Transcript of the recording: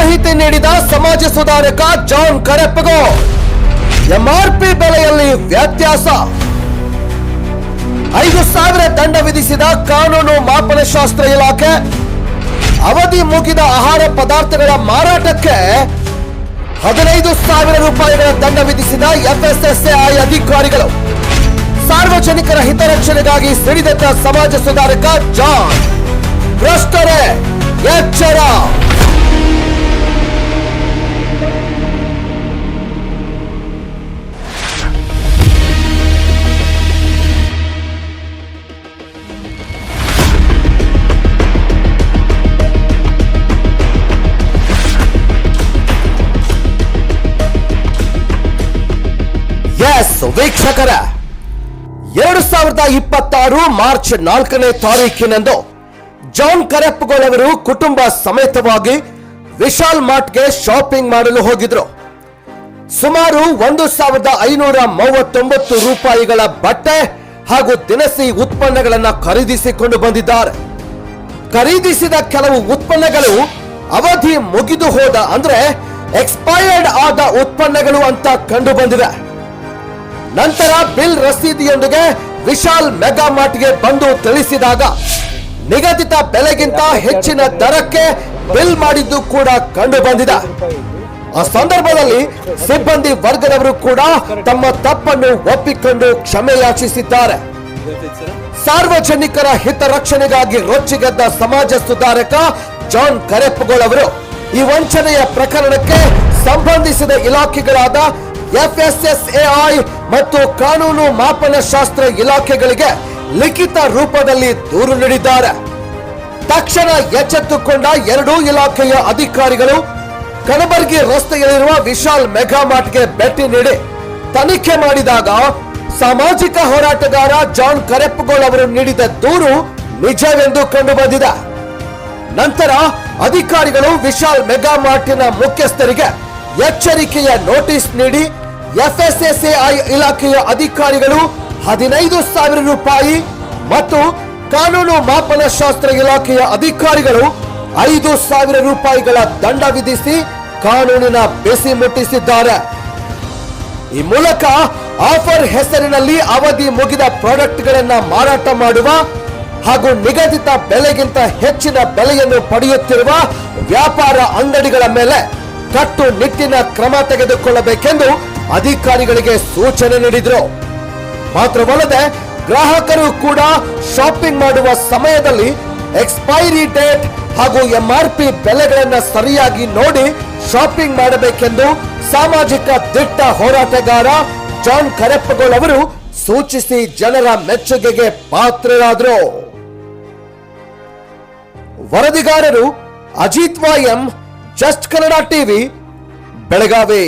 ಮಾಹಿತಿ ನೀಡಿದ ಸಮಾಜ ಸುಧಾರಕ ಜಾನ್ ಕರೆಪ್ಪಗೋಳ್. ಎಂಆರ್ಪಿ ಬೆಲೆಯಲ್ಲಿ ವ್ಯತ್ಯಾಸ, 5,000 ದಂಡ ವಿಧಿಸಿದ ಕಾನೂನು ಮಾಪನಶಾಸ್ತ್ರ ಇಲಾಖೆ. ಅವಧಿ ಮುಗಿದ ಆಹಾರ ಪದಾರ್ಥಗಳ ಮಾರಾಟಕ್ಕೆ 15,000 ರೂಪಾಯಿಗಳ ದಂಡ ವಿಧಿಸಿದ FSSAI ಅಧಿಕಾರಿಗಳು. ಸಾರ್ವಜನಿಕರ ಹಿತರಕ್ಷಣೆಗಾಗಿ ಸಿಡಿದೆದ್ದ ಸಮಾಜ ಸುಧಾರಕ ಜಾನ್. ಭ್ರಷ್ಟರೇ ಎಚ್ಚರ. ವೀಕ್ಷಕರ, 2026 ಮಾರ್ಚ್ 4ನೇ ತಾರೀಕಿನಂದು ಜಾನ್ ಕರೆಪ್ಪಗೋಳ್ ಅವರು ಕುಟುಂಬ ಸಮೇತವಾಗಿ ವಿಶಾಲ್ ಮಾರ್ಟ್ಗೆ ಶಾಪಿಂಗ್ ಮಾಡಲು ಹೋಗಿದ್ರು. ಸುಮಾರು 1,539 ರೂಪಾಯಿಗಳ ಬಟ್ಟೆ ಹಾಗೂ ದಿನಸಿ ಉತ್ಪನ್ನಗಳನ್ನು ಖರೀದಿಸಿಕೊಂಡು ಬಂದಿದ್ದಾರೆ. ಖರೀದಿಸಿದ ಕೆಲವು ಉತ್ಪನ್ನಗಳು ಅವಧಿ ಮುಗಿದು ಹೋದ, ಅಂದ್ರೆ ಎಕ್ಸ್ಪೈರ್ಡ್ ಆದ ಉತ್ಪನ್ನಗಳು ಅಂತ ಕಂಡು ಬಂದಿದೆ. ನಂತರ ಬಿಲ್ ರಸೀದಿಯೊಂದಿಗೆ ವಿಶಾಲ್ ಮೆಗಾ ಮಾರ್ಟ್ಗೆ ಬಂದು ತಿಳಿಸಿದಾಗ ನಿಗದಿತ ಬೆಲೆಗಿಂತ ಹೆಚ್ಚಿನ ದರಕ್ಕೆ ಬಿಲ್ ಮಾಡಿದ್ದು ಕೂಡ ಕಂಡು ಬಂದಿದೆ. ಆ ಸಂದರ್ಭದಲ್ಲಿ ಸಿಬ್ಬಂದಿ ವರ್ಗದವರು ಕೂಡ ತಮ್ಮ ತಪ್ಪನ್ನು ಒಪ್ಪಿಕೊಂಡು ಕ್ಷಮೆ ಯಾಚಿಸಿದ್ದಾರೆ. ಸಾರ್ವಜನಿಕರ ಹಿತರಕ್ಷಣೆಗಾಗಿ ರೊಚ್ಚಿಗೆದ್ದ ಸಮಾಜ ಸುಧಾರಕ ಜಾನ್ ಕರೆಪ್ಪಗೋಳ್ ಅವರು ಈ ವಂಚನೆಯ ಪ್ರಕರಣಕ್ಕೆ ಸಂಬಂಧಿಸಿದ ಇಲಾಖೆಗಳಾದ FSSAI ಮತ್ತು ಕಾನೂನು ಮಾಪನಶಾಸ್ತ್ರ ಇಲಾಖೆಗಳಿಗೆ ಲಿಖಿತ ರೂಪದಲ್ಲಿ ದೂರು ನೀಡಿದ್ದಾರೆ. ತಕ್ಷಣ ಎಚ್ಚೆತ್ತುಕೊಂಡ ಎರಡೂ ಇಲಾಖೆಯ ಅಧಿಕಾರಿಗಳು ಕಲಬುರಗಿ ರಸ್ತೆಯಲ್ಲಿರುವ ವಿಶಾಲ್ ಮೆಗಾ ಮಾರ್ಟ್ಗೆ ಭೇಟಿ ನೀಡಿ ತನಿಖೆ ಮಾಡಿದಾಗ ಸಾಮಾಜಿಕ ಹೋರಾಟಗಾರ ಜಾನ್ ಕರೆಪ್ಪಗೋಳ್ ಅವರು ನೀಡಿದ ದೂರು ನಿಜವೆಂದು ಕಂಡು ಬಂದಿದೆ. ನಂತರ ಅಧಿಕಾರಿಗಳು ವಿಶಾಲ್ ಮೆಗಾ ಮಾರ್ಟಿನ ಮುಖ್ಯಸ್ಥರಿಗೆ ಎಚ್ಚರಿಕೆಯ ನೋಟಿಸ್ ನೀಡಿ FSSAI ಇಲಾಖೆಯ ಅಧಿಕಾರಿಗಳು 15,000 ರೂಪಾಯಿ ಮತ್ತು ಕಾನೂನು ಮಾಪನಶಾಸ್ತ್ರ ಇಲಾಖೆಯ ಅಧಿಕಾರಿಗಳು 5,000 ರೂಪಾಯಿಗಳ ದಂಡ ವಿಧಿಸಿ ಕಾನೂನಿನ ಬಿಸಿ ಮುಟ್ಟಿಸಿದ್ದಾರೆ. ಈ ಮೂಲಕ ಆಫರ್ ಹೆಸರಿನಲ್ಲಿ ಅವಧಿ ಮುಗಿದ ಪ್ರಾಡಕ್ಟ್ಗಳನ್ನ ಮಾರಾಟ ಮಾಡುವ ಹಾಗೂ ನಿಗದಿತ ಬೆಲೆಗಿಂತ ಹೆಚ್ಚಿನ ಬೆಲೆಯನ್ನು ಪಡೆಯುತ್ತಿರುವ ವ್ಯಾಪಾರ ಅಂಗಡಿಗಳ ಮೇಲೆ ಕಟ್ಟುನಿಟ್ಟಿನ ಕ್ರಮ ತೆಗೆದುಕೊಳ್ಳಬೇಕೆಂದು ಅಧಿಕಾರಿಗಳಿಗೆ ಸೂಚನೆ ನೀಡಿದರು. ಮಾತ್ರವಲ್ಲದೆ ಗ್ರಾಹಕರು ಕೂಡ ಶಾಪಿಂಗ್ ಮಾಡುವ ಸಮಯದಲ್ಲಿ ಎಕ್ಸ್ಪೈರಿ ಡೇಟ್ ಹಾಗೂ MRP ಬೆಲೆಗಳನ್ನು ಸರಿಯಾಗಿ ನೋಡಿ ಶಾಪಿಂಗ್ ಮಾಡಬೇಕೆಂದು ಸಾಮಾಜಿಕ ದಿಟ್ಟ ಹೋರಾಟಗಾರ ಜಾನ್ ಕರೆಪ್ಪಗೋಳ್ ಅವರು ಸೂಚಿಸಿ ಜನರ ಮೆಚ್ಚುಗೆಗೆ ಪಾತ್ರರಾದರು. ವರದಿಗಾರರು Ajit YM, just Kannada TV, Belagavi.